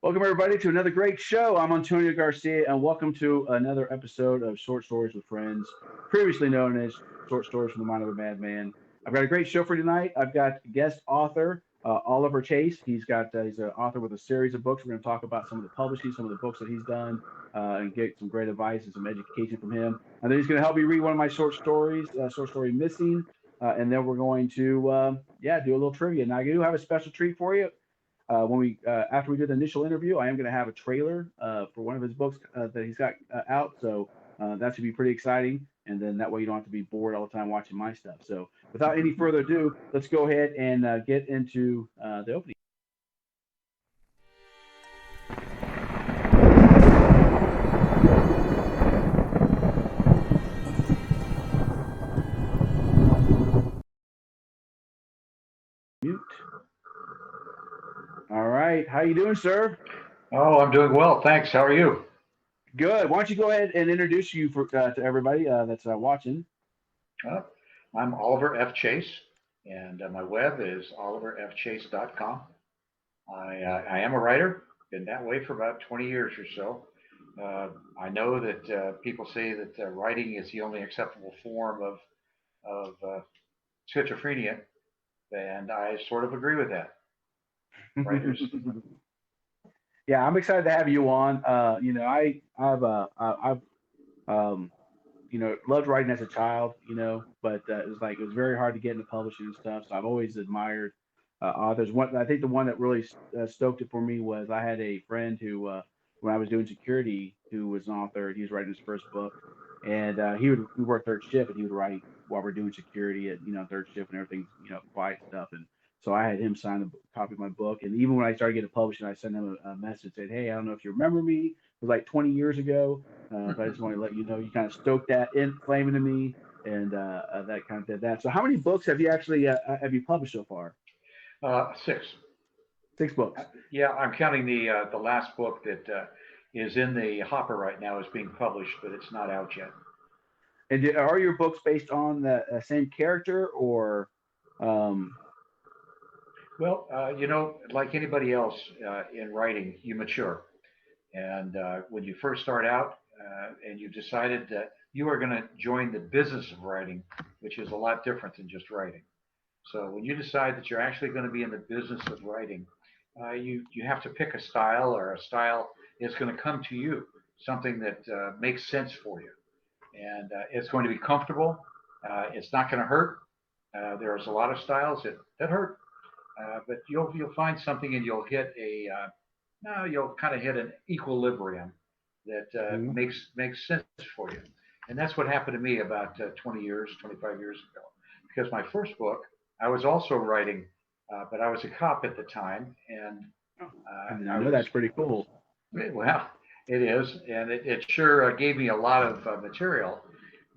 Welcome, everybody, to another great show. I'm Antonio Garcia, and welcome to another episode of Short Stories with Friends, previously known as Short Stories from the Mind of a Madman. I've got a great show for you tonight. I've got guest author Oliver Chase. He's an author with a series of books. We're going to talk about some of the publishing, some of the books that he's done, and get some great advice and some education from him. And then he's going to help me read one of my short stories, short story Missing. And then we're going to, do a little trivia. Now, I do have a special treat for you. When we After we do the initial interview, I am going to have a trailer for one of his books that he's got out. So that should be pretty exciting. And then that way you don't have to be bored all the time watching my stuff. So without any further ado, let's go ahead and get into the opening. Mute. All right, how you doing, sir? Oh, I'm doing well, thanks. How are you? Good. Why don't you go ahead and introduce you to everybody that's watching? Uh, I'm Oliver F. Chase, and my web is oliverfchase.com. I am a writer, been that way for about 20 years or so. I know that people say that writing is the only acceptable form of schizophrenia, and I sort of agree with that. Writers. Yeah, I'm excited to have you on. I've loved writing as a child, but it was very hard to get into publishing and stuff. So I've always admired authors. One, I think the one that really stoked it for me was I had a friend who, when I was doing security, who was an author. He was writing his first book, and we work third shift, and he would write while we're doing security at third shift and everything's quiet stuff. And so I had him sign a copy of my book. And even when I started getting published, I sent him a message saying, "Hey, I don't know if you remember me. It was like 20 years ago, but I just want to let you know you kind of stoked that in flame into me, and that kind of did that." So, how many books have you published so far? Six. 6 books. Yeah, I'm counting the last book that is in the hopper right now is being published, but it's not out yet. And are your books based on the same character or? Um, Well, like anybody else in writing, you mature. And when you first start out and you've decided that you are going to join the business of writing, which is a lot different than just writing. So when you decide that you're actually going to be in the business of writing, you have to pick a style, or a style is going to come to you, something that makes sense for you. And it's going to be comfortable. It's not going to hurt. There's a lot of styles that hurt, but you'll find something, and you'll kind of hit an equilibrium that mhm. makes sense for you. And that's what happened to me about 20 years, 25 years ago. Because my first book, I was also writing, but I was a cop at the time, and Oh, I did not I know. was That's pretty cool. well, it is, and it sure gave me a lot of material.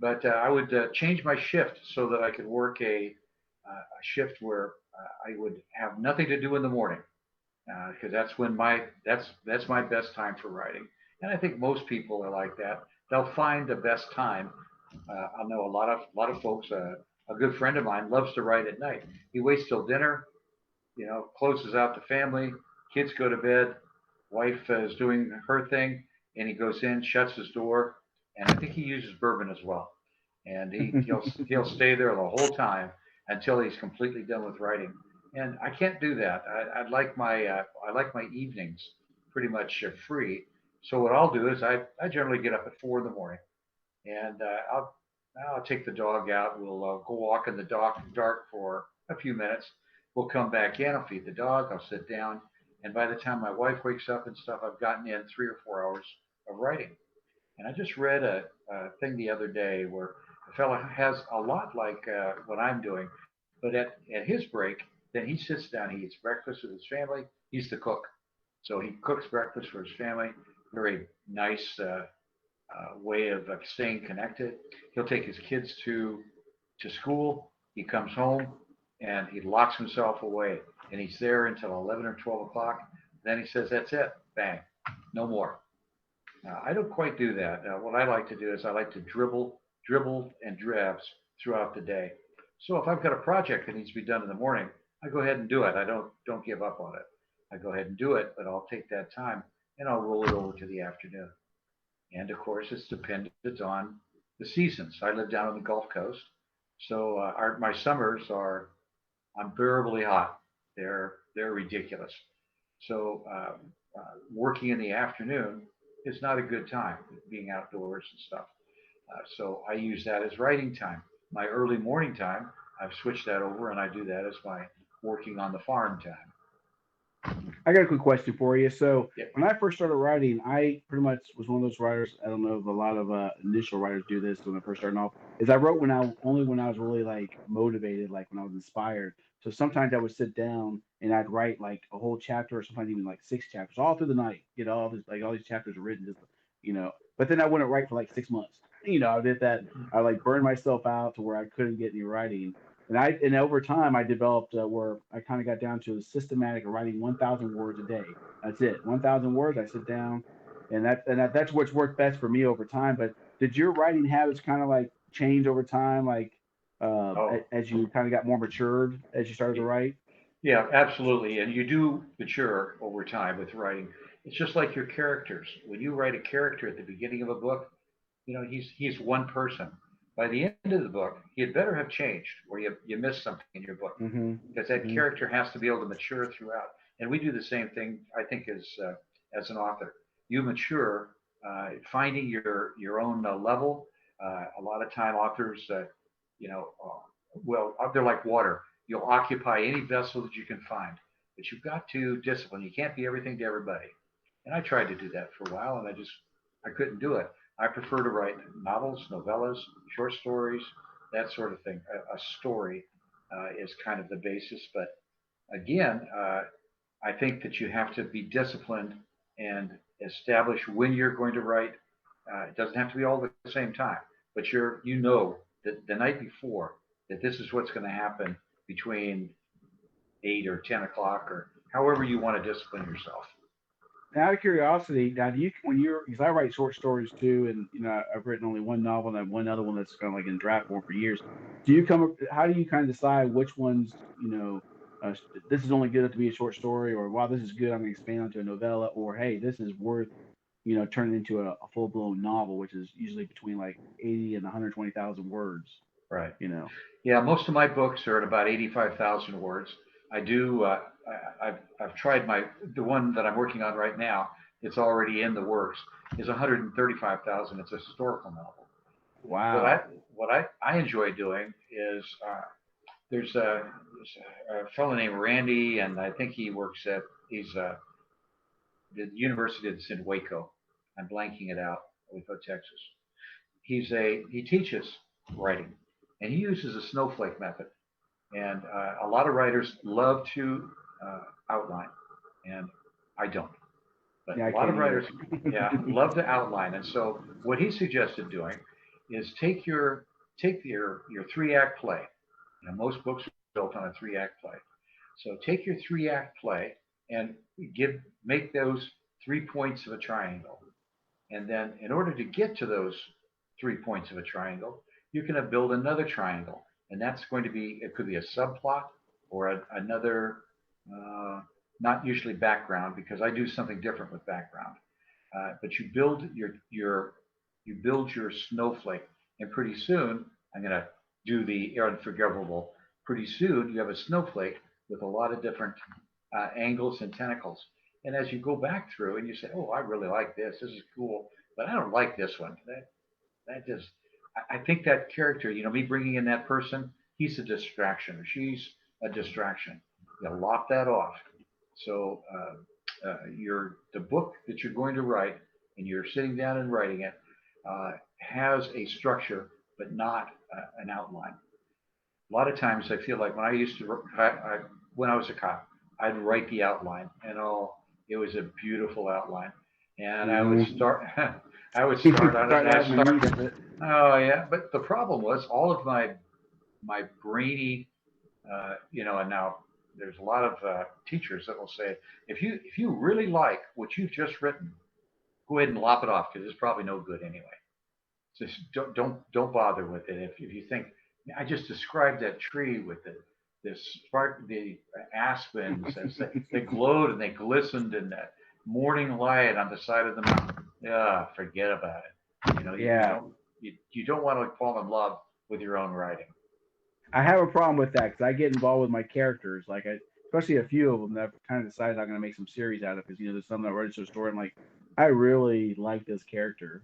But I would change my shift so that I could work a shift where I would have nothing to do in the morning, because that's my best time for writing. And I think most people are like that. They'll find the best time. I know a lot of folks. A good friend of mine loves to write at night. He waits till dinner, closes out the family, kids go to bed, wife is doing her thing, and he goes in, shuts his door, and I think he uses bourbon as well. And he'll stay there the whole time until he's completely done with writing. And I can't do that. I like my evenings pretty much free. So what I'll do is I generally get up at 4 in the morning, and I'll take the dog out. We'll go walk in the dark for a few minutes. We'll come back in. I'll feed the dog. I'll sit down, and by the time my wife wakes up and stuff, I've gotten in 3 or 4 hours of writing. And I just read a thing the other day where a fellow has a lot like what I'm doing, but at his break, then he sits down, he eats breakfast with his family. He's the cook, so he cooks breakfast for his family. Very nice way of staying connected. He'll take his kids to school. He comes home and he locks himself away, and he's there until 11 or 12 o'clock. Then he says, "That's it, bang, no more." I don't quite do that. What I like to do is I like to dribble, and drabs throughout the day. So if I've got a project that needs to be done in the morning, I go ahead and do it. I don't give up on it. I go ahead and do it, but I'll take that time and I'll roll it over to the afternoon. And of course, it's dependent on the seasons. I live down on the Gulf Coast, so my summers are unbearably hot. They're ridiculous. So working in the afternoon is not a good time, being outdoors and stuff. So I use that as writing time. My early morning time, I've switched that over, and I do that as my working on the farm time. I got a quick question for you. So Yep. when I first started writing, I pretty much was one of those writers. I don't know if a lot of initial writers do this when I first started off. Is I wrote when I was really like motivated, like when I was inspired. So sometimes I would sit down and I'd write like a whole chapter, or sometimes even like six chapters, all through the night. Get all this like all these chapters are written, just you know. But then I wouldn't write for like 6 months. I did that. I like burned myself out to where I couldn't get any writing. And over time I developed where I kind of got down to a systematic of writing 1,000 words a day. That's it, 1,000 words. I sit down, that's what's worked best for me over time. But did your writing habits kind of like change over time, like Oh, as you kind of got more matured as you started to write? yeah, absolutely. And you do mature over time with writing. It's just like your characters. When you write a character at the beginning of a book, he's one person. By the end of the book, he had better have changed, or you missed something in your book, Mm-hmm. because that Mm-hmm. character has to be able to mature throughout. And we do the same thing, I think, as an author. You mature, finding your own level. A lot of time, authors, you know, they're like water. You'll occupy any vessel that you can find, but you've got to discipline. You can't be everything to everybody. And I tried to do that for a while, and I couldn't do it. I prefer to write novels, novellas, short stories, that sort of thing. A story is kind of the basis, but again, I think that you have to be disciplined and establish when you're going to write. It doesn't have to be all at the same time, but you know that the night before that this is what's going to happen between 8 or 10 o'clock, or however you want to discipline yourself. Now, out of curiosity, now do you when you're because I write short stories too, and I've written only one novel and then one other one that's kind of like in draft form for years. Do you come up? How do you kind of decide which ones this is only good to be a short story, or wow, this is good, I'm going to expand onto a novella, or hey, this is worth turning into a full blown novel, which is usually between like 80 and 120,000 words. Right. You know. Yeah, most of my books are at about 85,000 words. I do. I've tried the one that I'm working on right now. It's already in the works. Is 135,000. It's a historical novel. What I Wow. what I enjoy doing is there's a fellow named Randy, and I think he's the university that's in Waco. I'm blanking it out, Waco, Texas. He teaches writing, and he uses a snowflake method. And a lot of writers love to outline, and I don't. But Yeah, a I lot of can't either. writers, yeah, love to outline. And so what he suggested doing is take your 3 act play. Most books are built on a 3 act play. So take your 3 act play and make those 3 points of a triangle. And then in order to get to those 3 points of a triangle, you're going to build another triangle. And that's going to be, it could be a subplot or another, uh, not usually background, because I do something different with background. But you build your snowflake, and pretty soon I'm going to do the unforgivable. Pretty soon you have a snowflake with a lot of different angles and tentacles. And as you go back through and you say, "Oh, I really like this. This is cool," but I don't like this one. That just I think that character, me bringing in that person, he's a distraction or she's a distraction. You lop that off. So the book that you're going to write, and you're sitting down and writing it, has a structure, but not an outline. A lot of times, I feel like when I used to, when I was a cop, I'd write the outline, and it was a beautiful outline, and I would Hmm. start, I would start on it, and Starting I out in the start. meat of it. Oh yeah, but the problem was all of my brainy, and now there's a lot of teachers that will say, if you really like what you've just written, go ahead and lop it off because it's probably no good anyway. Just don't bother with it. If you think I just described that tree with the this spark, the aspens as they glowed and they glistened in that morning light on the side of the mountain. Yeah, forget about it. Yeah, You don't want to fall in love with your own writing. I have a problem with that because I get involved with my characters, especially a few of them that I've kind of decided I'm going to make some series out of because there's some that write a story. I'm like, I really like this character.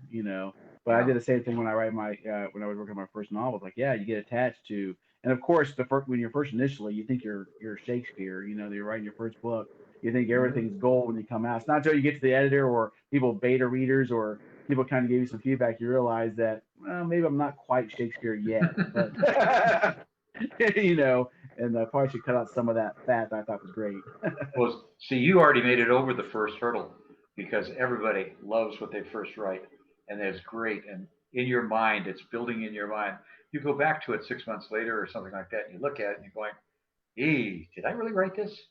But I Yeah. did the same thing when I write my when I was working on my first novel. It's like, yeah, you get attached to, and of course, when you're first initially, you think you're Shakespeare. That you're writing your first book. You think Hmm. everything's gold when you come out. It's not until you get to the editor or people beta readers or people kind of give you some feedback, you realize that well, maybe I'm not quite Shakespeare yet, but you know, and I probably should cut out some of that fat that I thought was great. Well, see, you already made it over the first hurdle because everybody loves what they first write, and that's great. And in your mind, it's building in your mind. You go back to it 6 months later or something like that, and you look at it and you're going, "Hey, did I really write this?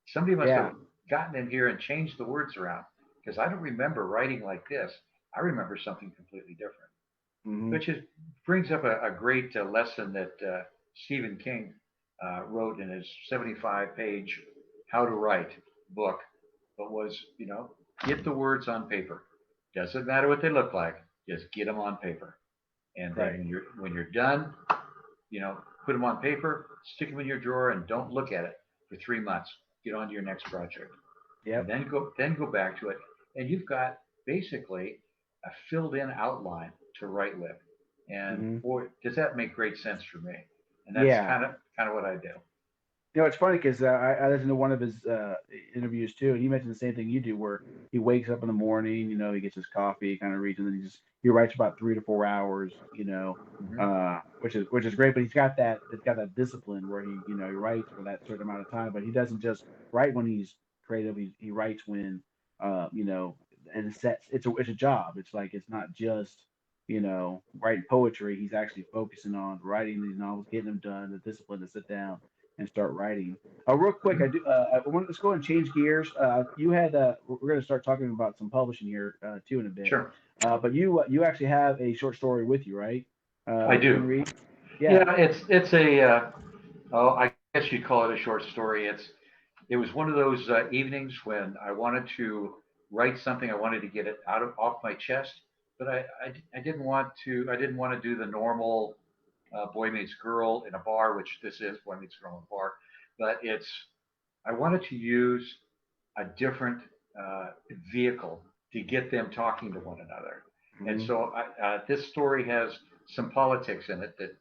Somebody must have Yeah. gotten in here and changed the words around because I don't remember writing like this. I remember something completely different." Hmm. Which brings up a great lesson that Stephen King wrote in his 75-page How to Write book, but was, get the words on paper. Doesn't matter what they look like, just get them on paper. And then Right. when you're done, put them on paper, stick them in your drawer, and don't look at it for 3 months. Get on to your next project, and Yep. then go back to it, and you've got basically a filled in outline to write with. And Hmm. boy, does that make great sense for me. And that's Yeah. kind of what I do. It's funny because I listened to one of his interviews too, and he mentioned the same thing you do, where he wakes up in the morning, he gets his coffee, kind of reads, and then he writes about 3 to 4 hours, Hmm. which is great. But he's got that discipline where he writes for that certain amount of time, but he doesn't just write when he's creative. He writes when and it's a job. It's like it's not just writing poetry. He's actually focusing on writing these novels, getting them done, the discipline to sit down and start writing. Real quick, Hmm. let's go and change gears. You had we're going to start talking about some publishing here too in a bit, Sure. but you actually have a short story with you, right? I That you can do. read. Yeah. Yeah, it's a oh, I guess you'd call it a short story. It was one of those evenings when I wanted to write something. I wanted to get it off my chest, but I didn't want to do the normal boy meets girl in a bar, which this is boy meets girl in a bar, but I wanted to use a different uh, vehicle to get them talking to one another. And Hmm. so this story has some politics in it that,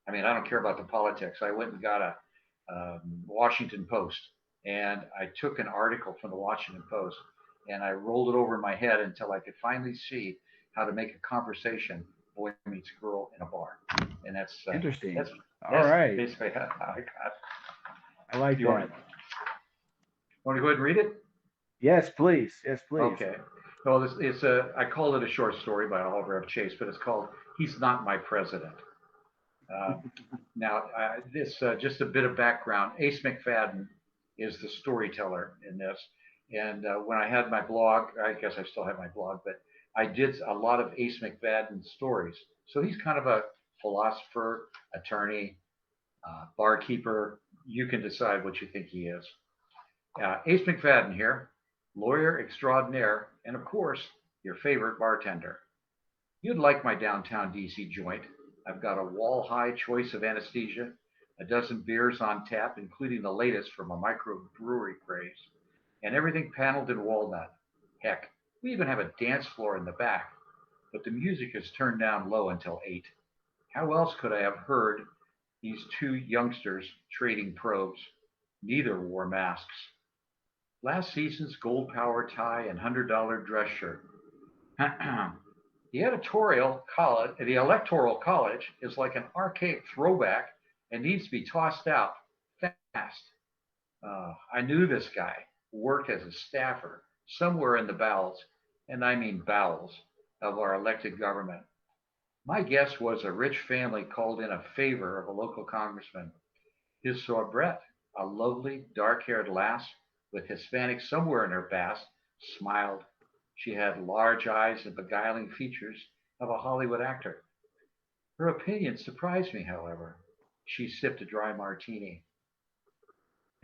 I mean, I don't care about the politics. I went and got a Washington Post, and I took an article from the Washington Post and I rolled it over my head until I could finally see how to make a conversation boy meets girl in a bar. And that's Interesting. All that's right. basically how I got. I like You want that. to go ahead and read it? Yes, please. Yes, please. Okay. Well, I call it a short story by Oliver F. Chase, but it's called "He's Not My President." Uh, Now, this just a bit of background. Ace McFadden is the storyteller in this, and when I had my blog, I guess I still have my blog, but I did a lot of Ace McFadden stories. So he's kind of a philosopher, attorney, barkeeper. You can decide what you think he is. Ace McFadden here, lawyer extraordinaire, and of course, your favorite bartender. You'd like my downtown DC joint. I've got a wall high choice of anesthesia, a dozen beers on tap, including the latest from a microbrewery craze, and everything paneled in walnut. Heck, we even have a dance floor in the back, but the music is turned down low until 8. How else could I have heard these two youngsters trading probes? Neither wore masks. Last season's gold power tie and $100 dress shirt. The electoral college is like an archaic throwback and needs to be tossed out fast. I knew this guy worked as a staffer somewhere in the bowels, and I mean bowels, of our elected government. My guess was a rich family called in a favor of a local congressman. His soubrette, a lovely, dark-haired lass with Hispanic somewhere in her past, smiled. She had large eyes and beguiling features of a Hollywood actor. Her opinion surprised me, however. She sipped a dry martini.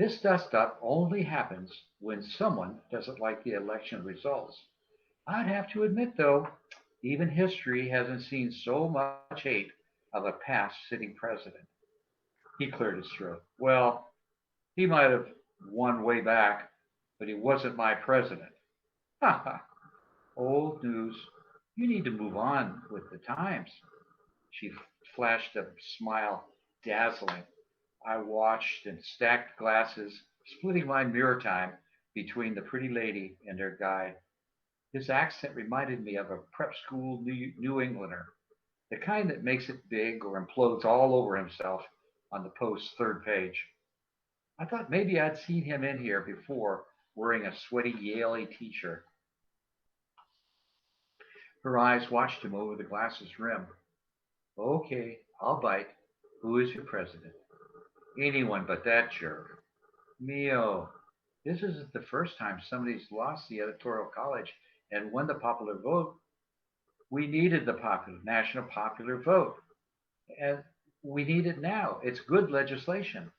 This dust up only happens when someone doesn't like the election results. I'd have to admit, though, even history hasn't seen so much hate of a past sitting president. He cleared his throat. Well, he might have won way back, but he wasn't my president. Ha ha. Old news. You need to move on with the times. She flashed a smile, dazzling. I watched and stacked glasses, splitting my mirror time between the pretty lady and her guide. His accent reminded me of a prep school New Englander, the kind that makes it big or implodes all over himself on the post's third page. I thought maybe I'd seen him in here before wearing a sweaty Yale t shirt. Her eyes watched him over the glass's rim. Okay, I'll bite. Who is your president? Anyone but that jerk. Mio, this isn't the first time somebody's lost the electoral college and won the popular vote. We needed the national popular vote, and we need it now. It's good legislation.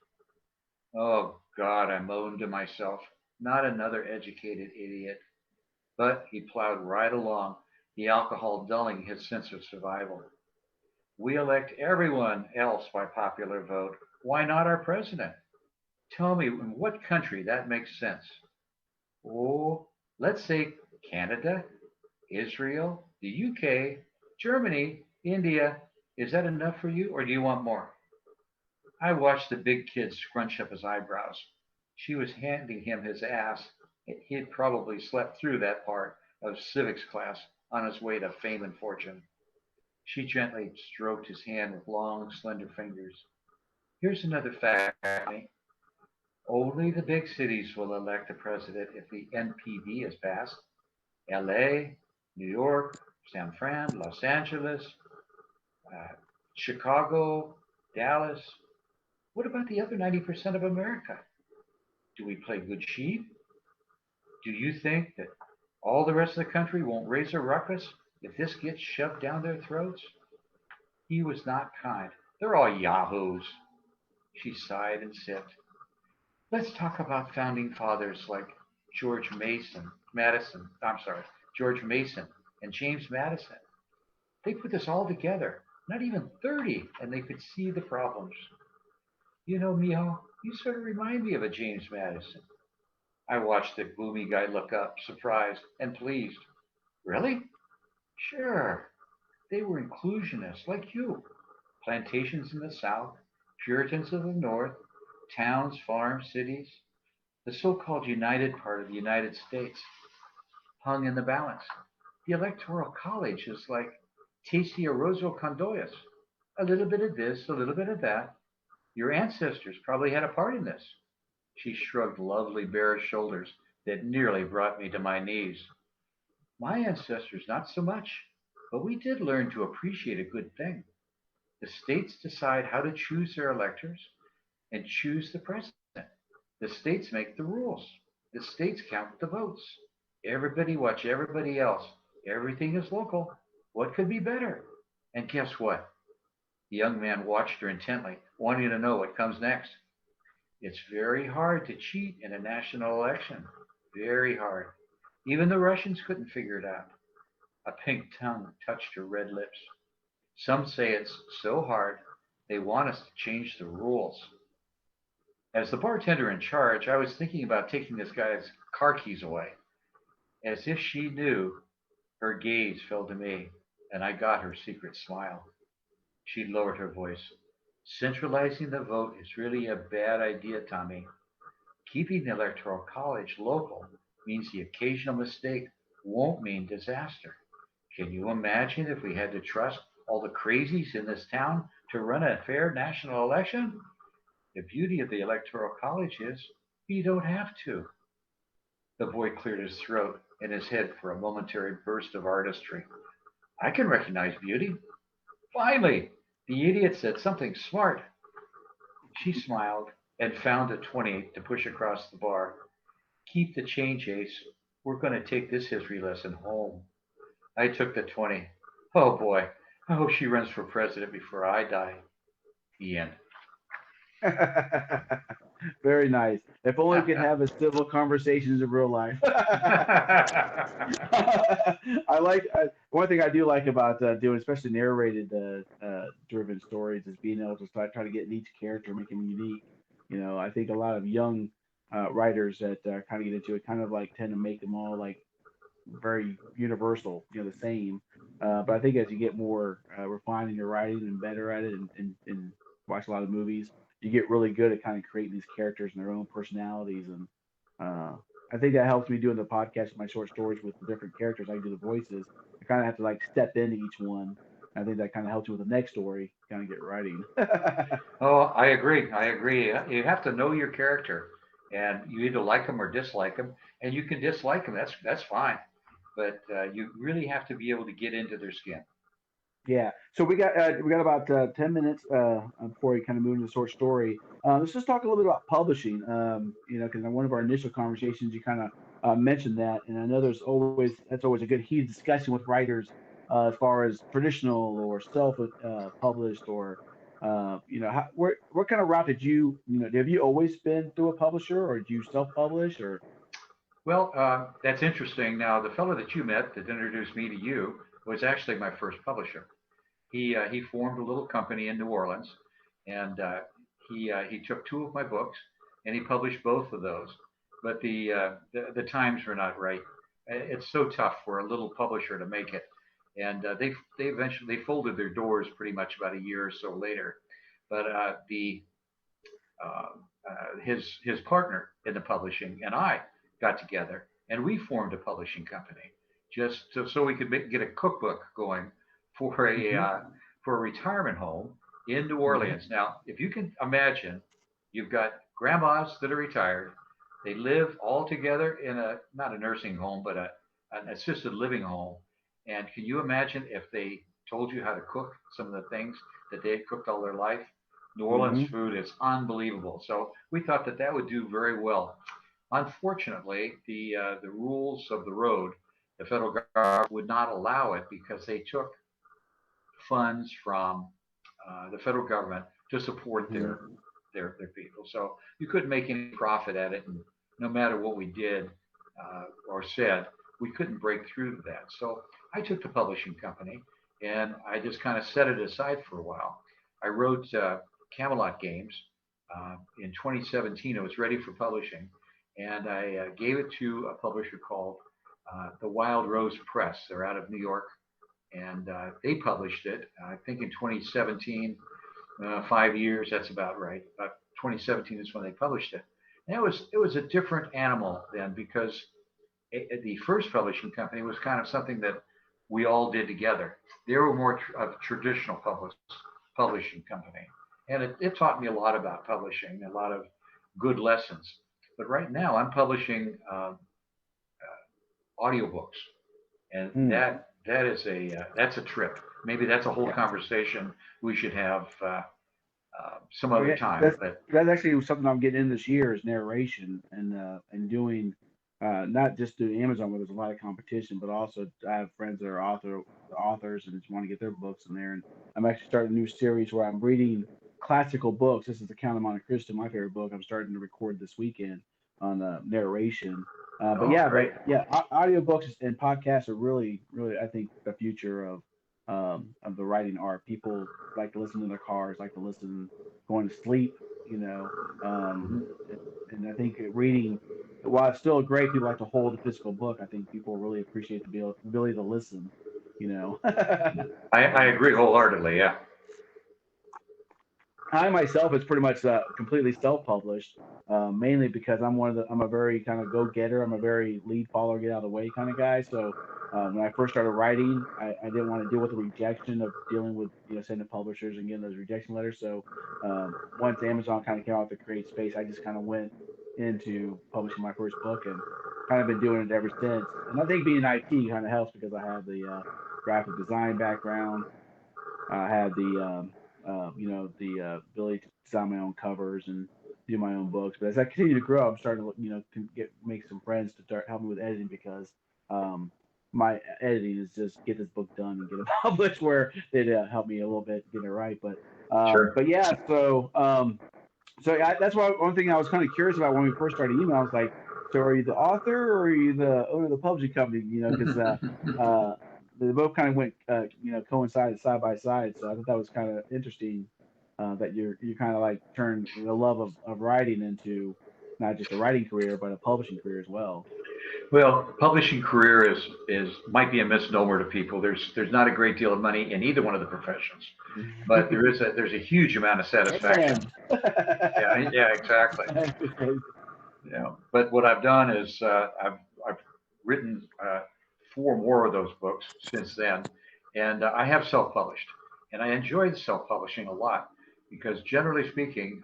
Oh God, I moaned to myself. Not another educated idiot. But he plowed right along, the alcohol dulling his sense of survival. We elect everyone else by popular vote. Why not our president? Tell me in what country that makes sense. Oh, let's say Canada, Israel, the UK, Germany, India. Is that enough for you, or do you want more? I watched the big kid scrunch up his eyebrows. She was handing him his ass. He'd probably slept through that part of civics class on his way to fame and fortune. She gently stroked his hand with long, slender fingers. Here's another fact, Annie. Only the big cities will elect a president if the NPV is passed. LA, New York, San Fran, Los Angeles, uh, Chicago, Dallas. What about the other 90% of America? Do we play good sheep? Do you think that all the rest of the country won't raise a ruckus if this gets shoved down their throats? He was not kind. They're all yahoos. She sighed and sipped. Let's talk about founding fathers like George Mason, Madison. I'm sorry, George Mason and James Madison. They put this all together. Not even 30, and they could see the problems. You know, Miho, you sort of remind me of a James Madison. I watched the gloomy guy look up, surprised and pleased. Really? Sure. They were inclusionists like you. Plantations in the South, Puritans in the North, towns, farms, cities. The so called united part of the United States hung in the balance. The Electoral College is like tasty arrozo con doyas. A little bit of this, a little bit of that. Your ancestors probably had a part in this. She shrugged lovely bare shoulders that nearly brought me to my knees. My ancestors, not so much, but we did learn to appreciate a good thing. The states decide how to choose their electors and choose the president. The states make the rules. The states count the votes. Everybody watch everybody else. Everything is local. What could be better? And guess what? The young man watched her intently, wanting to know what comes next. It's very hard to cheat in a national election. Very hard. Even the Russians couldn't figure it out. A pink tongue touched her red lips. Some say it's so hard they want us to change the rules. As the bartender in charge, I was thinking about taking this guy's car keys away. As if she knew, her gaze fell to me, and I got her secret smile. She lowered her voice. Centralizing the vote is really a bad idea, Tommy. Keeping the Electoral College local means the occasional mistake won't mean disaster. Can you imagine if we had to trust all the crazies in this town to run a fair national election? The beauty of the Electoral College is you don't have to. The boy cleared his throat and his head for a momentary burst of artistry. I can recognize beauty. Finally, the idiot said something smart. She smiled and found a 20 to push across the bar. Keep the change, Ace. We're going to take this history lesson home. I took the 20. Oh boy, I hope she runs for president before I die. The end. Very nice. If only we could have a civil conversations in real life. One thing I do like about doing, especially narrated driven stories, is being able to start trying to get in each character, make them unique. I think a lot of young writers that kind of get into it kind of like tend to make them all like very universal, the same. But I think as you get more refined in your writing and better at it, and watch a lot of movies, you get really good at kind of creating these characters and their own personalities. And uh, I think that helps me doing the podcast, my short stories with the different characters. I do the voices. I kind of have to like step into each one. I think that kind of helps you with the next story, kind of get writing. Oh, I agree. I agree. You have to know your character, and you either like them or dislike them, and you can dislike them. That's fine, but you really have to be able to get into their skin. Yeah. So we got about 10 minutes before we kind of move into the short story. Let's just talk a little bit about publishing. Because in one of our initial conversations, you kind of mentioned that, and I know that's always a good heated discussion with writers as far as traditional or self published or what kind of route did have you always been through a publisher or did you self publish or Well, that's interesting. Now, the fellow that you met that introduced me to you was actually my first publisher. He formed a little company in New Orleans, and he took two of my books and he published both of those. But the times were not right. It's so tough for a little publisher to make it, and they eventually they folded their doors pretty much about a year or so later. But the uh, his partner in the publishing and I got together and we formed a publishing company so we could get a cookbook going for hmm a retirement home in New hmm Orleans. Now, if you can imagine, you've got grandmas that are retired. They live all together in a not a nursing home, but an assisted living home. And can you imagine if they told you how to cook some of the things that they had cooked all their life? New Orleans hmm food is unbelievable. So we thought that that would do very well. Unfortunately, the rules of the road, the federal government would not allow it because they took funds from the federal government to support hmm their people. So you couldn't make any profit at it, and no matter what we did or said, we couldn't break through to that. So I took the publishing company and I just kind of set it aside for a while. I wrote Camelot Games in 2017. It was ready for publishing, and I gave it to a publisher called the Wild Rose Press. They're out of New York, and they published it. I think in 2017, 5 years. That's about right. About 2017 is when they published it. And it was a different animal then because the first publishing company was kind of something that we all did together. They were more of a traditional publishing company, and it taught me a lot about publishing, a lot of good lessons. But right now, I'm publishing audiobooks, and mm. that is that's a trip. Maybe that's a whole Yeah. conversation we should have some Oh other yeah, time. that's But that's actually something I'm getting in this year is narration and doing not just through Amazon where there's a lot of competition, but also I have friends that are authors and just want to get their books in there. And I'm actually starting a new series where I'm reading classical books. This is the Count of Monte Cristo, my favorite book. I'm starting to record this weekend on narration. oh, great. But yeah, audiobooks and podcasts are really, really, I think, the future of the writing art. People like to listen in their cars, like to listen going to sleep, you know. Um, Mhm. and I think reading, while it's still great, people like to hold a physical book. I think people really appreciate the ability to listen, you know. I agree wholeheartedly. Yeah. I myself is pretty much completely self-published, mainly because I'm a very kind of go-getter. I'm a very lead follower, get out of the way kind of guy. So when I first started writing, I didn't want to deal with the rejection of dealing with sending to publishers and getting those rejection letters. So once Amazon kind of came out to create space, I just kind of went into publishing my first book and kind of been doing it ever since. And I think being in IT kind of helps because I have the graphic design background. I had the ability to design my own covers and do my own books. But as I continue to grow, I'm starting to make some friends to start helping with editing because um, my editing is just get this book done and get it published. Where it helped me a little bit get it right. But Sure. yeah, so So that's why one thing I was kind of curious about when we first started email. I was like, so are you the author or are you the owner of the publishing company? Because uh, they both kind of went, coincided side by side. So I thought that was kind of interesting that you kind of like turned the love of writing into not just a writing career but a publishing career as well. Well, publishing career is might be a misnomer to people. There's not a great deal of money in either one of the professions, but there's a huge amount of satisfaction. Amen. Yeah, yeah, exactly. Yeah, but what I've done is I've written four more of those books since then, and I have self-published, and I enjoy the self-publishing a lot because generally speaking,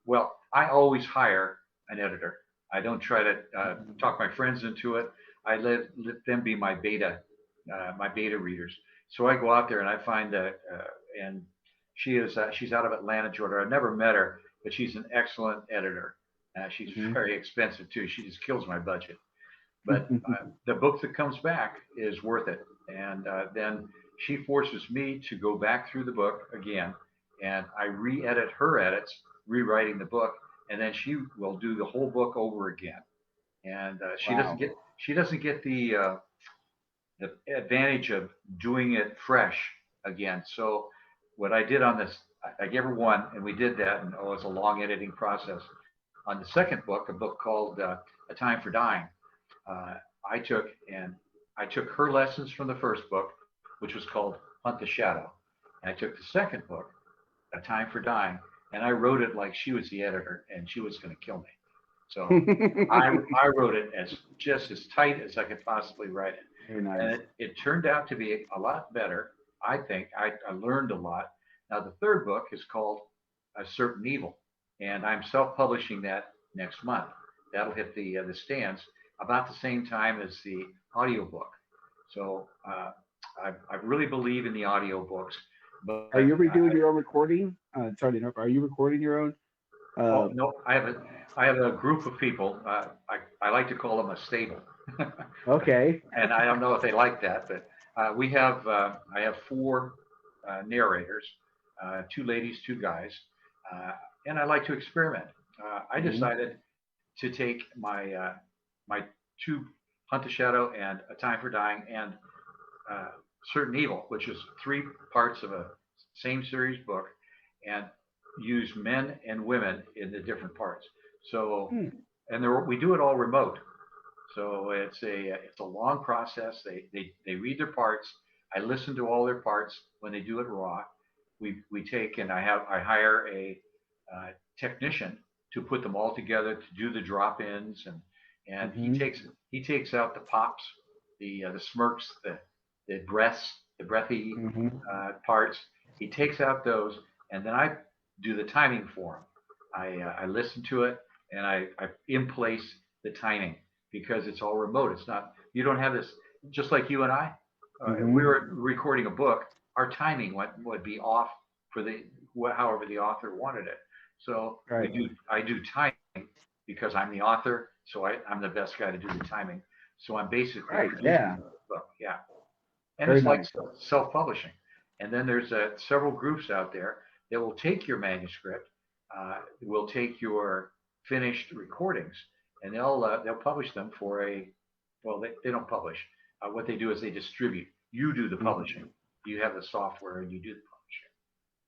well, I always hire an editor. I don't try to talk my friends into it. I let them be my beta readers. So I go out there and I find that, and she's out of Atlanta, Georgia. I've never met her, but she's an excellent editor. She's Mhm. very expensive too. She just kills my budget. But the book that comes back is worth it. And then she forces me to go back through the book again, and I re-edit her edits, rewriting the book, and then she will do the whole book over again. And Wow. she doesn't get the advantage of doing it fresh again. So what I did on this, I gave her one, and we did that, and it was a long editing process. On the second book, a book called A Time for Dying, uh, I took and I took her lessons from the first book, which was called Hunt the Shadow, and I took the second book, A Time for Dying, and I wrote it like she was the editor and she was going to kill me. So I wrote it as just as tight as I could possibly write it, Very and nice. it turned out to be a lot better. I think I learned a lot. Now the third book is called A Certain Evil, and I'm self-publishing that next month. That'll hit the stands about the same time as the audiobook. So I really believe in the audiobooks, but Are you ever doing your own recording? Sorry to interrupt. Are you recording your own? oh Uh, no, I have a group of people. I like to call them a stable, okay. and I don't know if they like that, but we have I have four narrators, two ladies, two guys, uh, and I like to experiment. I Hmm. decided to take my two Hunt the Shadow and A Time for Dying and uh, Certain Evil, which is three parts of a same series book, and use men and women in the different parts. So, Hmm. and there, we do it all remote. So it's a long process. They read their parts. I listen to all their parts when they do it raw. We take and I hire a uh, technician to put them all together to do the drop-ins, and Hmm. he takes out the pops, the smirks, the breaths, the breathy Hmm. parts. He takes out those, and then I do the timing for him. I listen to it and I in place the timing because it's all remote. It's not, you don't have this, just like you and I, if we Hmm. were recording a book, our timing would be off for however the author wanted it. So Right. I do timing because I'm the author. So I'm the best guy to do the timing. So I'm basically Right. producing Yeah. the book. Yeah. And Very it's like nice. self-publishing. And then there's several groups out there that will take your manuscript, will take your finished recordings, and they'll publish them for a, well, they don't publish. What they do is they distribute. You do the publishing. Hmm. You have the software and you do the publishing,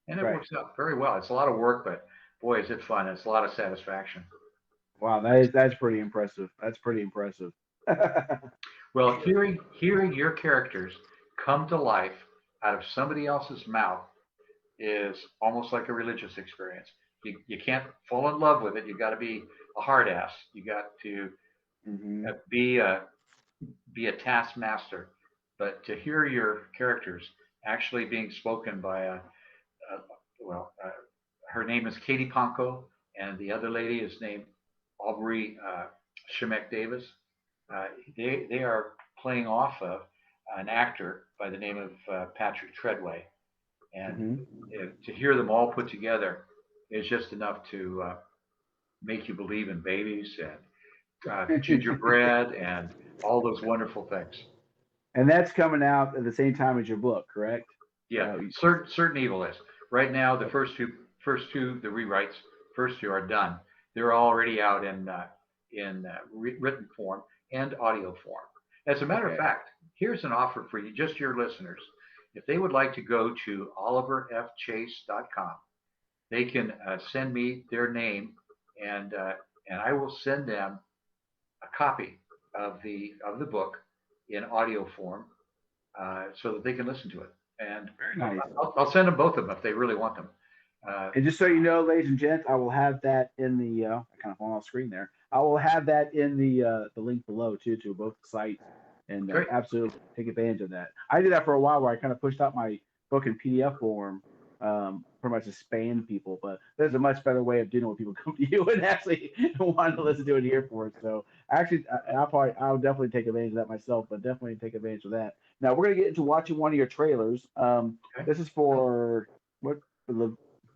and it Right. works out very well. It's a lot of work, but boy, is it fun! It's a lot of satisfaction. Wow. That's pretty impressive. That's pretty impressive. Well, hearing your characters come to life out of somebody else's mouth is almost like a religious experience. You can't fall in love with it. You got to be a hard ass. You got to Hmm. uh, be a be a taskmaster. But to hear your characters actually being spoken by a well, her name is Katie Ponko, and the other lady is named Aubrey Shemek Davis. Uh, they are playing off of an actor by the name of Patrick Treadway, and Hmm. to hear them all put together is just enough to make you believe in babies and gingerbread and all those wonderful things. And that's coming out at the same time as your book, correct? Yeah, Uh, certain evil is right now. The oh, first two the rewrites. first two are done. They're already out in written form and audio form. As a matter of Okay. fact, here's an offer for you, just your listeners. If they would like to go to oliverfchase.com, they can send me their name, and and I will send them a copy of the book in audio form, so that they can listen to it. And Very nice. I'll send them both of them if they really want them. Uh, And just so you know, ladies and gents, I will have that in the I kind of fallen off screen there. I will have that in the link below too to both sites, and Great. absolutely take advantage of that. I did that for a while where I kind of pushed out my book in PDF form, pretty much to spam people. But there's a much better way of dealing with people come to you and actually want to listen to it here for it. So actually, I'll definitely take advantage of that myself, but definitely take advantage of that. Now we're gonna get into watching one of your trailers. Okay. This is for what?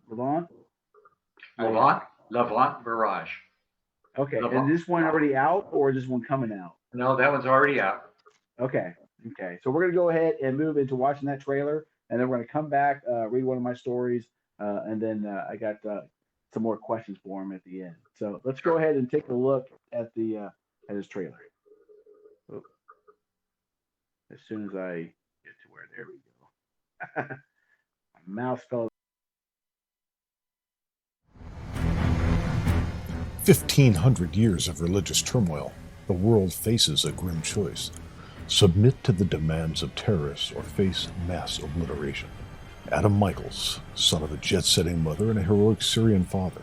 Levant? Levant Mirage. Okay. Is Levant. this one already out or is this one coming out? No, that one's already out. Okay. Okay. So we're going to go ahead and move into watching that trailer, and then we're going to come back, read one of my stories, and then I got some more questions for him at the end. So let's go ahead and take a look at the at his trailer. Oh, as soon as I get to where, there we go. My mouse fell. 1,500 years of religious turmoil, the world faces a grim choice. Submit to the demands of terrorists or face mass obliteration. Adam Michaels, son of a jet-setting mother and a heroic Syrian father,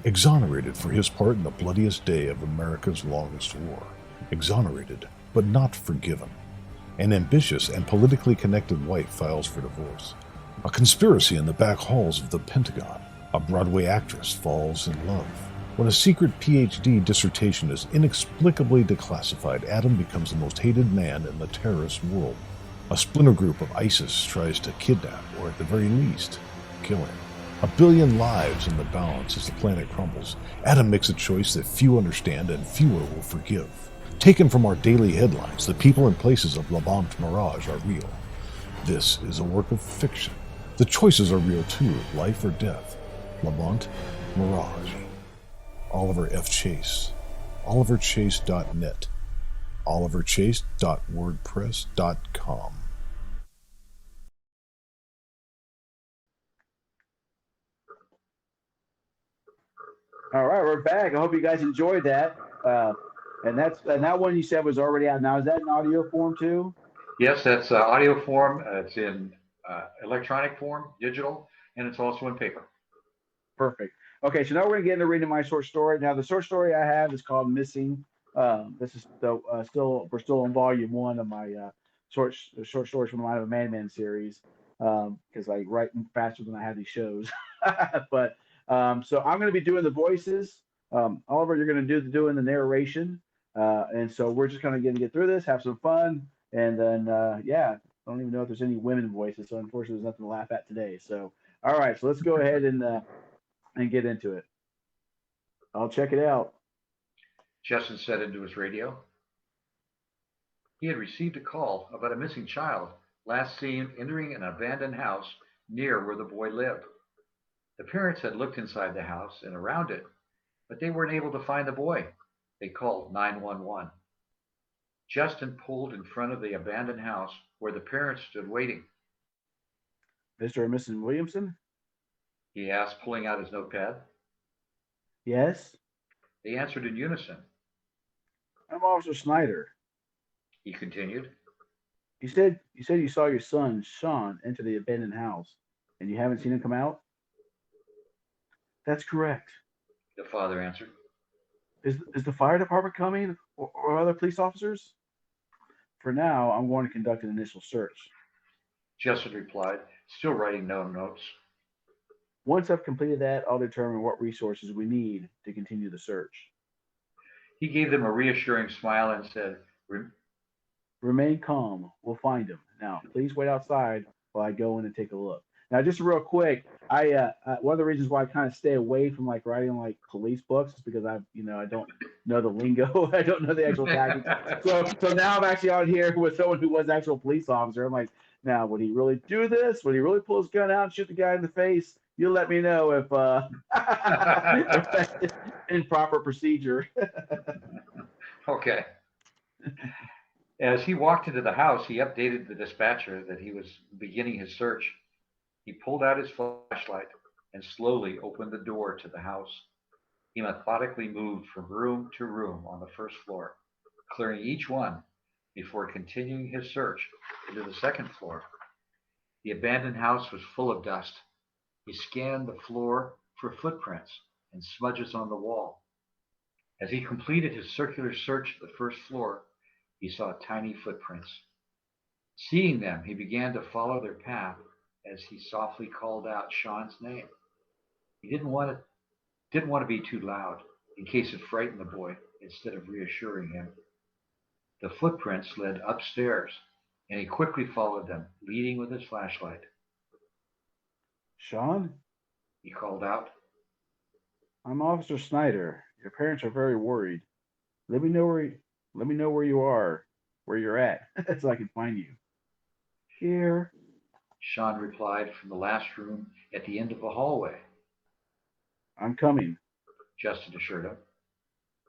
exonerated for his part in the bloodiest day of America's longest war. Exonerated, but not forgiven. An ambitious and politically connected wife files for divorce. A conspiracy in the back halls of the Pentagon. A Broadway actress falls in love. When a secret PhD dissertation is inexplicably declassified, Adam becomes the most hated man in the terrorist world. A splinter group of ISIS tries to kidnap, or at the very least, kill him. 1 billion lives in the balance as the planet crumbles. Adam makes a choice that few understand and fewer will forgive. Taken from our daily headlines, the people and places of Levant Mirage are real. This is a work of fiction. The choices are real too, life or death. Levant Mirage. Oliver F. Chase. OliverChase.net. OliverChase.wordpress.com. All right, we're back. I hope you guys enjoyed that. And that one you said was already out. Now is that in audio form too? Yes, that's audio form. It's in electronic form, digital, and it's also in paper. Perfect. Okay, so now we're gonna get into reading my short story. Now the short story I have is called Missing. This is we're still on volume one of my short stories from the Madman series, because I write faster than I have these shows. But so I'm gonna be doing the voices. Oliver, you're gonna doing the narration, and so we're just kind of gonna get through this, have some fun, and then yeah, I don't even know if there's any women voices, so unfortunately there's nothing to laugh at today. So all right, so let's go ahead and get into it. I'll check it out. Justin said into his radio. He had received a call about a missing child last seen entering an abandoned house near where the boy lived. The parents had looked inside the house and around it, but they weren't able to find the boy. They called 911. Justin pulled in front of the abandoned house where the parents stood waiting. Mr. and Mrs. Williamson? He asked, pulling out his notepad. Yes? They answered in unison. I'm Officer Snyder. He continued. You said you saw your son, Sean, enter the abandoned house, and you haven't seen him come out? That's correct. The father answered. Is the fire department coming or other police officers? For now, I'm going to conduct an initial search. Justin replied, still writing no notes. Once I've completed that, I'll determine what resources we need to continue the search. He gave them a reassuring smile and said, Remain calm. We'll find him. Now, please wait outside while I go in and take a look. Now, just real quick, I one of the reasons why I kind of stay away from like writing like police books is because I don't know the lingo. I don't know the actual tactics. So now I'm actually out here with someone who was an actual police officer. I'm like, now would he really do this? Would he really pull his gun out and shoot the guy in the face? You'll let me know if if that's improper procedure. Okay. As he walked into the house, he updated the dispatcher that he was beginning his search. He pulled out his flashlight and slowly opened the door to the house. He methodically moved from room to room on the first floor, clearing each one before continuing his search into the second floor. The abandoned house was full of dust. He scanned the floor for footprints and smudges on the wall. As he completed his circular search of the first floor, he saw tiny footprints. Seeing them, he began to follow their path as he softly called out Sean's name. He didn't want to be too loud in case it frightened the boy instead of reassuring him. The footprints led upstairs, and he quickly followed them, leading with his flashlight. Sean, He called out. I'm Officer Snyder. Your parents are very worried. Let me know where you are, where you're at, so I can find you. Here. Sean replied from the last room at the end of the hallway. I'm coming. Justin assured him.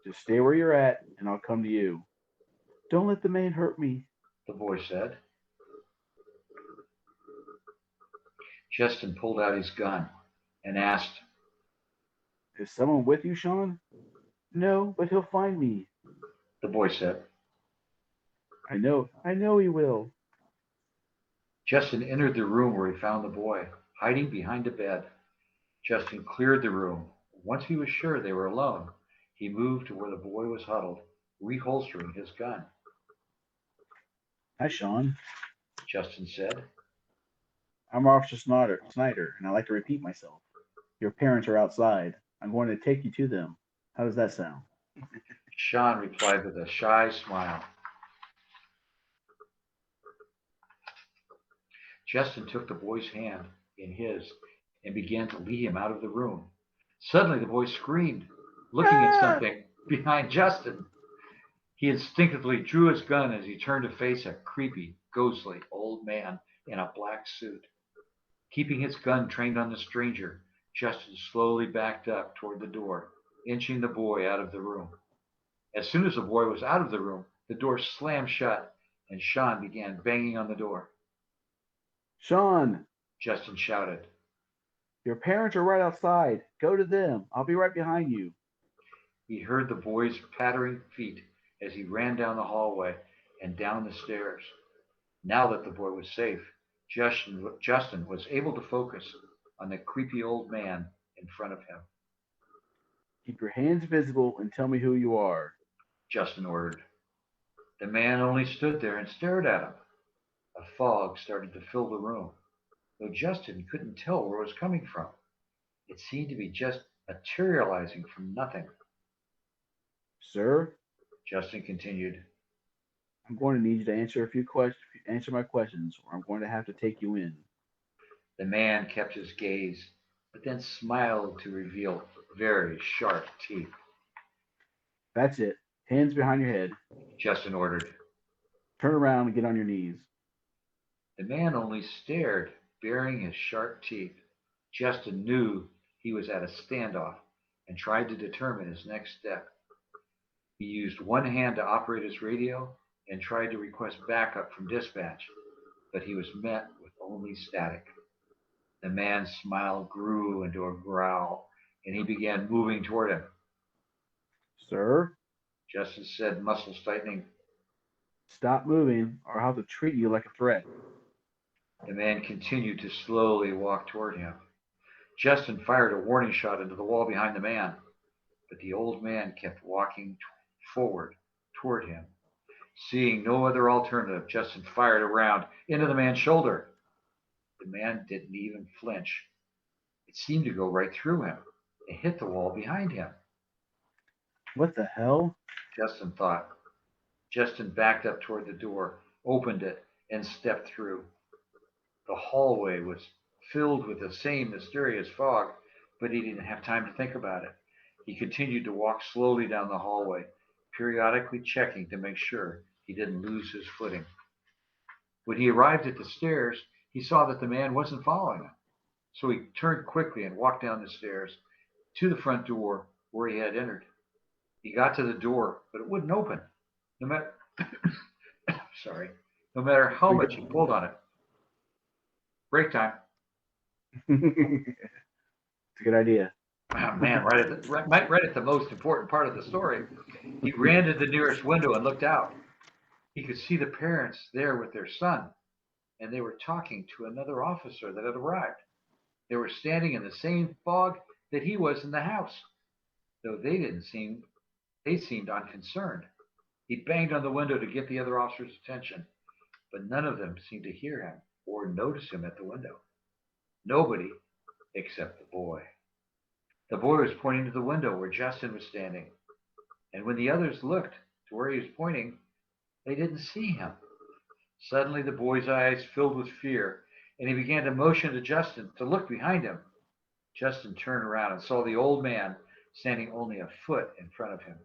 Just stay where you're at, and I'll come to you. Don't let the man hurt me. The boy said. Justin pulled out his gun and asked, Is someone with you, Sean? No, but he'll find me. The boy said. I know he will. Justin entered the room where he found the boy, hiding behind a bed. Justin cleared the room. Once he was sure they were alone, he moved to where the boy was huddled, reholstering his gun. Hi, Sean. Justin said. I'm Officer Snyder, and I like to repeat myself. Your parents are outside. I'm going to take you to them. How does that sound? Sean replied with a shy smile. Justin took the boy's hand in his and began to lead him out of the room. Suddenly, the boy screamed, looking at something behind Justin. He instinctively drew his gun as he turned to face a creepy, ghostly old man in a black suit. Keeping his gun trained on the stranger, Justin slowly backed up toward the door, inching the boy out of the room. As soon as the boy was out of the room, the door slammed shut, and Sean began banging on the door. Sean, Justin shouted. your parents are right outside. Go to them. I'll be right behind you. He heard the boy's pattering feet as he ran down the hallway and down the stairs. Now that the boy was safe, Justin was able to focus on the creepy old man in front of him. Keep your hands visible and tell me who you are. Justin ordered. The man only stood there and stared at him. A fog started to fill the room, though Justin couldn't tell where it was coming from. It seemed to be just materializing from nothing. Sir, Justin continued. I'm going to need you to answer my questions, or I'm going to have to take you in. The man kept his gaze, but then smiled to reveal very sharp teeth. That's it. Hands behind your head. Justin ordered. Turn around and get on your knees. The man only stared, baring his sharp teeth. Justin knew he was at a standoff and tried to determine his next step. He used one hand to operate his radio and tried to request backup from dispatch, but he was met with only static. The man's smile grew into a growl, and he began moving toward him. Sir, Justin said, muscles tightening. stop moving, or I'll have to treat you like a threat. The man continued to slowly walk toward him. Justin fired a warning shot into the wall behind the man, but the old man kept walking forward toward him. Seeing no other alternative, Justin fired a round into the man's shoulder. The man didn't even flinch. It seemed to go right through him and hit the wall behind him. What the hell? Justin thought. Justin backed up toward the door, opened it, and stepped through. The hallway was filled with the same mysterious fog, but he didn't have time to think about it. He continued to walk slowly down the hallway, periodically checking to make sure he didn't lose his footing. When he arrived at the stairs, he saw that the man wasn't following him. So he turned quickly and walked down the stairs to the front door where he had entered. He got to the door, but it wouldn't open. No matter, sorry, no matter how much he pulled on it. Break time. It's a good idea. Oh, man, right at the most important part of the story, he ran to the nearest window and looked out. He could see the parents there with their son, and they were talking to another officer that had arrived. They were standing in the same fog that he was in the house, though they seemed unconcerned. He banged on the window to get the other officer's attention, but none of them seemed to hear him or notice him at the window. Nobody except the boy. The boy was pointing to the window where Justin was standing, and when the others looked to where he was pointing, they didn't see him. Suddenly the boy's eyes filled with fear, and he began to motion to Justin to look behind him. Justin turned around and saw the old man standing only a foot in front of him,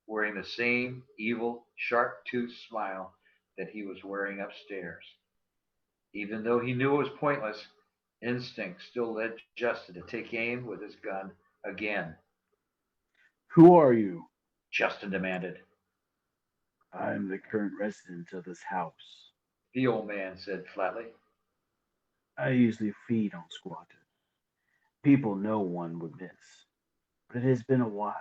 wearing the same evil, sharp-toothed smile that he was wearing upstairs. Even though he knew it was pointless, instinct still led Justin to take aim with his gun again. Who are you? Justin demanded. I'm the current resident of this house. The old man said flatly. I usually feed on squatters. People no one would miss. But it has been a while.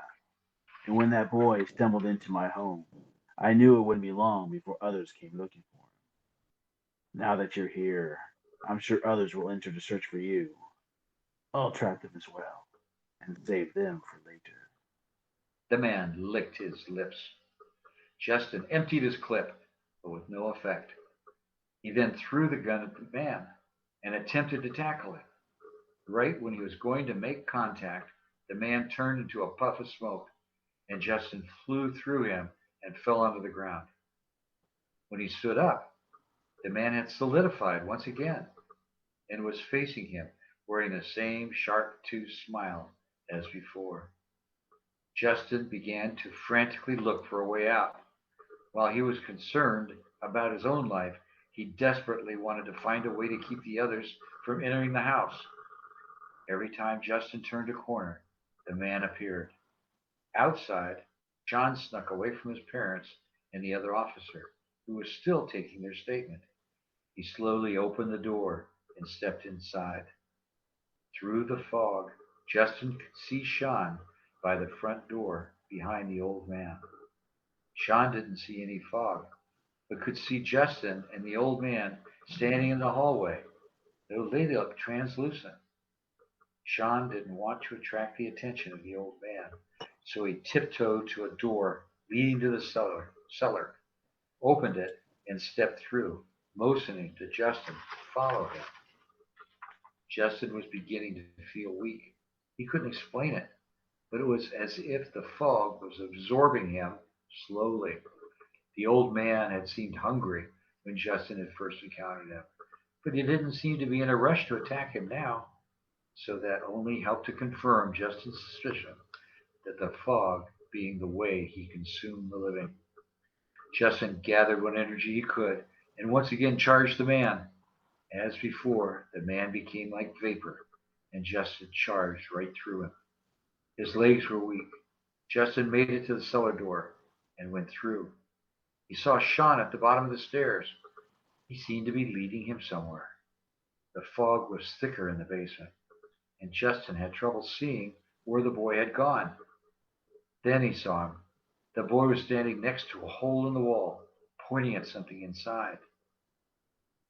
And when that boy stumbled into my home, I knew it wouldn't be long before others came looking for him. Now that you're here, I'm sure others will enter to search for you. I'll trap them as well and save them for later. The man licked his lips. Justin emptied his clip, but with no effect. He then threw the gun at the man and attempted to tackle him. Right when he was going to make contact, the man turned into a puff of smoke, and Justin flew through him and fell onto the ground. When he stood up, the man had solidified once again and was facing him, wearing the same sharp-toothed smile as before. Justin began to frantically look for a way out. While he was concerned about his own life, he desperately wanted to find a way to keep the others from entering the house. Every time Justin turned a corner, the man appeared. Outside, John snuck away from his parents and the other officer, who was still taking their statement. He slowly opened the door and stepped inside. Through the fog, Justin could see Sean by the front door behind the old man. Sean didn't see any fog, but could see Justin and the old man standing in the hallway, though they looked translucent. Sean didn't want to attract the attention of the old man, so he tiptoed to a door leading to the cellar, opened it, and stepped through, motioning to Justin to follow him. Justin was beginning to feel weak. He couldn't explain it, but it was as if the fog was absorbing him slowly. The old man had seemed hungry when Justin had first encountered him, but he didn't seem to be in a rush to attack him now, so that only helped to confirm Justin's suspicion that the fog being the way he consumed the living. Justin gathered what energy he could and once again charged the man. As before, the man became like vapor, and Justin charged right through him. His legs were weak. Justin made it to the cellar door and went through. He saw Sean at the bottom of the stairs. He seemed to be leading him somewhere. The fog was thicker in the basement, and Justin had trouble seeing where the boy had gone. Then he saw him. The boy was standing next to a hole in the wall, pointing at something inside.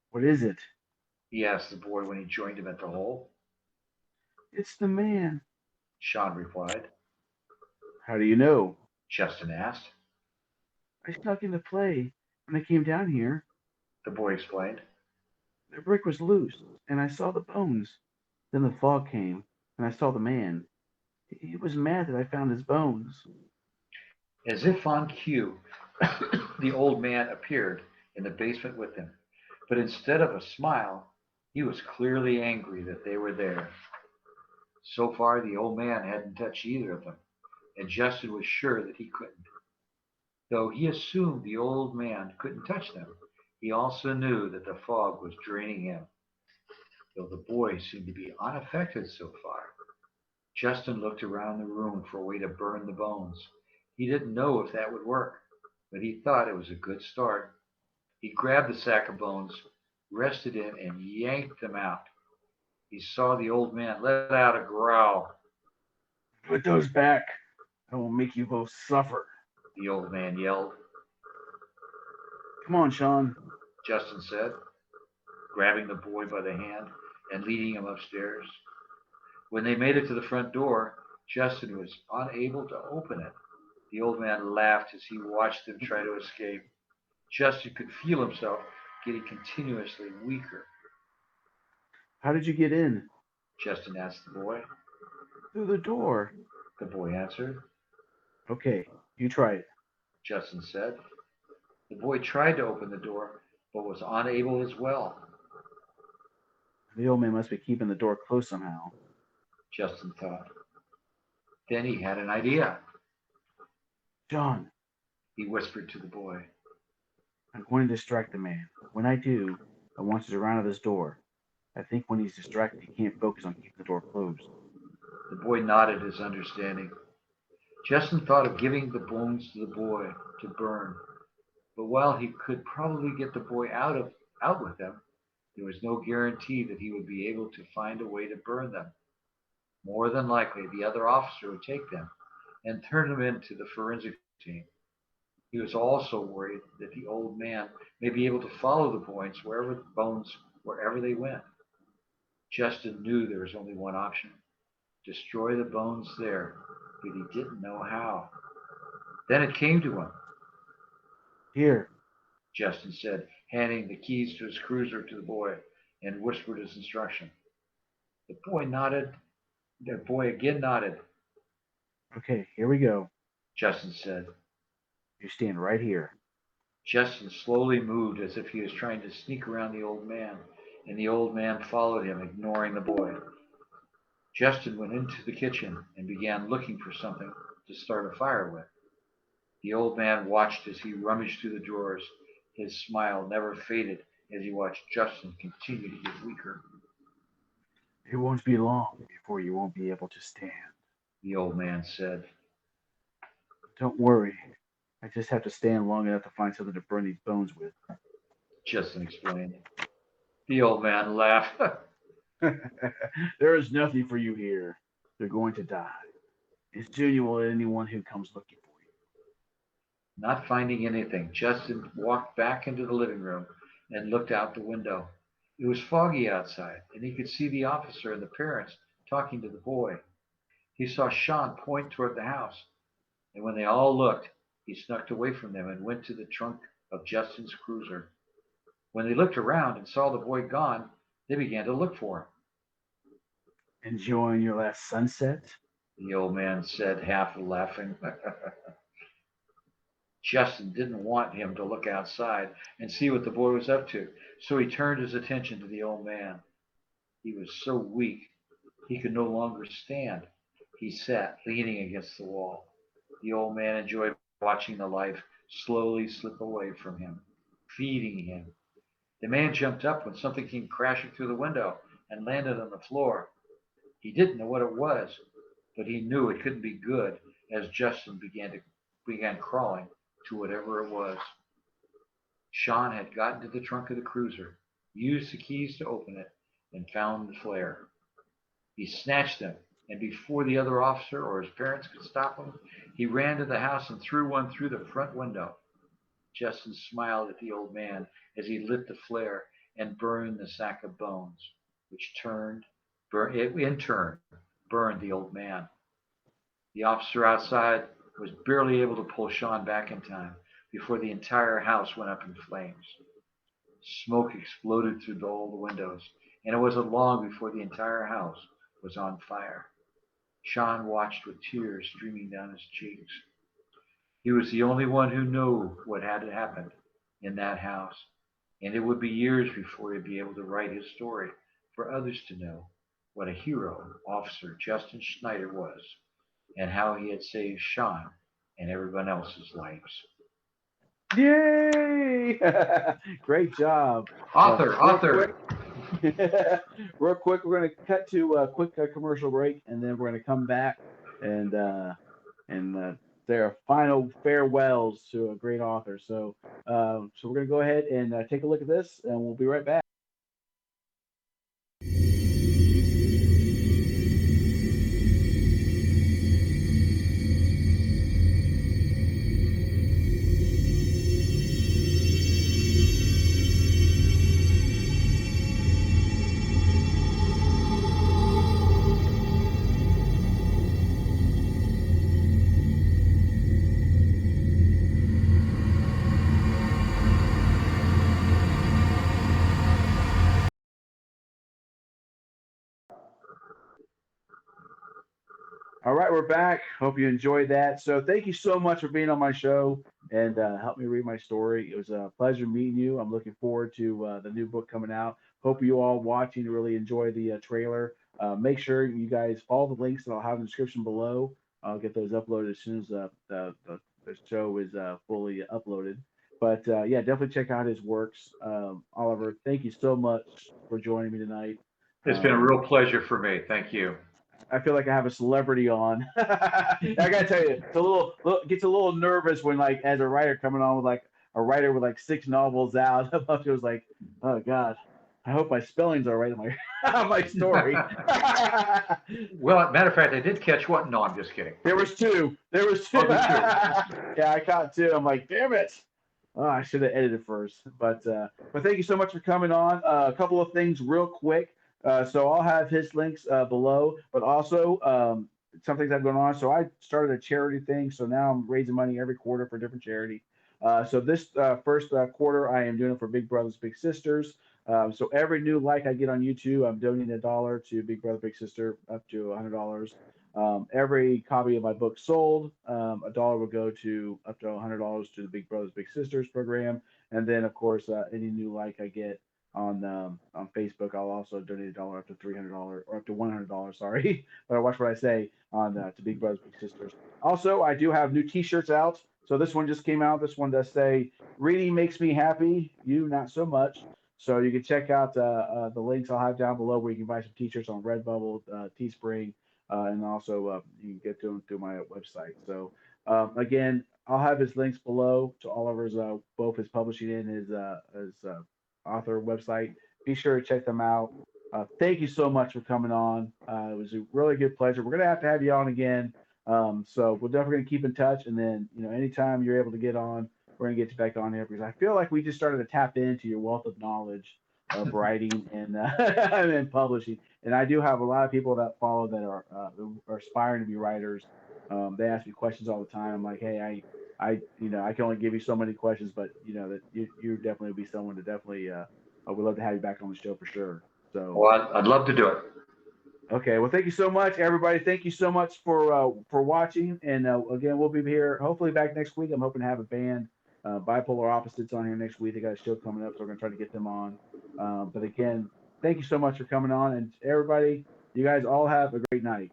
What is it? He asked the boy when he joined him at the hole. It's the man, Sean replied. How do you know? Justin asked. I snuck into play when I came down here. The boy explained. The brick was loose, and I saw the bones. Then the fog came, and I saw the man. He was mad that I found his bones. As if on cue, the old man appeared in the basement with him. But instead of a smile, he was clearly angry that they were there. So far, the old man hadn't touched either of them, and Justin was sure that he couldn't. Though he assumed the old man couldn't touch them, he also knew that the fog was draining him. though the boy seemed to be unaffected so far. Justin looked around the room for a way to burn the bones. He didn't know if that would work, but he thought it was a good start. He grabbed the sack of bones, rested in, and yanked them out. He saw the old man let out a growl. Put those back. I will make you both suffer. The old man yelled. Come on, Sean. Justin said, grabbing the boy by the hand and leading him upstairs. When they made it to the front door, Justin was unable to open it. The old man laughed as he watched them try to escape. Justin could feel himself getting continuously weaker. How did you get in? Justin asked the boy. Through the door. The boy answered. Okay, you try it. Justin said. The boy tried to open the door, but was unable as well. The old man must be keeping the door closed somehow. Justin thought. Then he had an idea. John, He whispered to the boy. I'm going to distract the man. When I do, I want you to run out of this door. I think when he's distracted, he can't focus on keeping the door closed. The boy nodded his understanding. Justin thought of giving the bones to the boy to burn, but while he could probably get the boy out with them, there was no guarantee that he would be able to find a way to burn them. More than likely, the other officer would take them and turn them into the forensic team. He was also worried that the old man may be able to follow the bones wherever they went. Justin knew there was only one option: destroy the bones there, but he didn't know how. Then it came to him. Here. Justin said, handing the keys to his cruiser to the boy, and whispered his instruction. The boy nodded. The boy again nodded. Okay, here we go. Justin said. You stand right here. Justin slowly moved as if he was trying to sneak around the old man, and the old man followed him, ignoring the boy. Justin went into the kitchen and began looking for something to start a fire with. The old man watched as he rummaged through the drawers. His smile never faded as he watched Justin continue to get weaker. It won't be long before you won't be able to stand, The old man said. Don't worry. I just have to stand long enough to find something to burn these bones with. Justin explained. The old man laughed. There is nothing for you here. You're going to die. It's genuine to anyone who comes looking for you. Not finding anything, Justin walked back into the living room and looked out the window. It was foggy outside, and he could see the officer and the parents talking to the boy. He saw Sean point toward the house, and when they all looked, he snuck away from them and went to the trunk of Justin's cruiser. When they looked around and saw the boy gone, they began to look for him. Enjoying your last sunset? The old man said, half laughing. Justin didn't want him to look outside and see what the boy was up to, so he turned his attention to the old man. He was so weak, he could no longer stand. He sat, leaning against the wall. The old man enjoyed watching the life slowly slip away from him, feeding him. The man jumped up when something came crashing through the window and landed on the floor. He didn't know what it was, but he knew it couldn't be good as Justin began crawling to whatever it was. Sean had gotten to the trunk of the cruiser, used the keys to open it, and found the flare. He snatched them, and before the other officer or his parents could stop him, he ran to the house and threw one through the front window. Justin smiled at the old man as he lit the flare and burned the sack of bones, which in turn burned the old man. The officer outside was barely able to pull Sean back in time before the entire house went up in flames. Smoke exploded through all the windows, and it wasn't long before the entire house was on fire. Sean watched with tears streaming down his cheeks. He was the only one who knew what had happened in that house, and it would be years before he'd be able to write his story for others to know what a hero Officer Justin Schneider was, and how he had saved Sean and everyone else's lives. Yay! Great job. Author. Real quick, we're going to cut to a quick commercial break, and then we're going to come back and say our final farewells to a great author. So we're going to go ahead and take a look at this, and we'll be right back. All right, we're back. Hope you enjoyed that. So thank you so much for being on my show and help me read my story. It was a pleasure meeting you. I'm looking forward to the new book coming out. Hope you all watching really enjoy the trailer. Make sure you guys follow the links that I'll have in the description below. I'll get those uploaded as soon as the show is fully uploaded. But yeah, definitely check out his works. Oliver, thank you so much for joining me tonight. It's been a real pleasure for me. Thank you. I feel like I have a celebrity on. I gotta tell you, it's a little gets a little nervous when like as a writer coming on with like a writer with like 6 novels out. It was like, oh God, I hope my spellings are right in my my story. Well, matter of fact, I did catch what? No, I'm just kidding. There was two. There was two. Oh, there's two. Yeah, I caught two. I'm like, damn it. Oh, I should have edited first. But thank you so much for coming on. A couple of things real quick. So I'll have his links below, but also some things I've gone on. So I started a charity thing. So now I'm raising money every quarter for a different charity. So this first quarter, I am doing it for Big Brothers Big Sisters. So every new like I get on YouTube, I'm donating $1 to Big Brother Big Sister, up to $100. Every copy of my book sold, $1 will go to up to $100 to the Big Brothers Big Sisters program, and then of course any new like I get on Facebook, I'll also donate $1 up to $300 or up to $100. Sorry, but watch what I say on to Big Brothers Big Sisters. Also, I do have new T-shirts out. So this one just came out. This one does say "Reading makes me happy, you not so much." So you can check out the links I'll have down below where you can buy some T-shirts on Redbubble, Teespring, and also you can get to them through my website. So again, I'll have his links below to all of his both his publishing and his author website. Be sure to check them out. Thank you so much for coming on. It was a really good pleasure. We're gonna have you on again. So we're definitely gonna keep in touch. And then anytime you're able to get on, we're gonna get you back on here because I feel like we just started to tap into your wealth of knowledge of writing and and publishing. And I do have a lot of people that follow that are aspiring to be writers. They ask me questions all the time. I'm like, hey, I I can only give you so many questions, but that you definitely be someone to definitely would love to have you back on the show for sure. So Well, I'd love to do it. okay, well thank you so much everybody. Thank you so much for watching, and again we'll be here hopefully back next week. I'm hoping to have a band Bipolar Opposites on here next week. They got a show coming up, so we're gonna try to get them on. But again, thank you so much for coming on, and everybody, you guys all have a great night.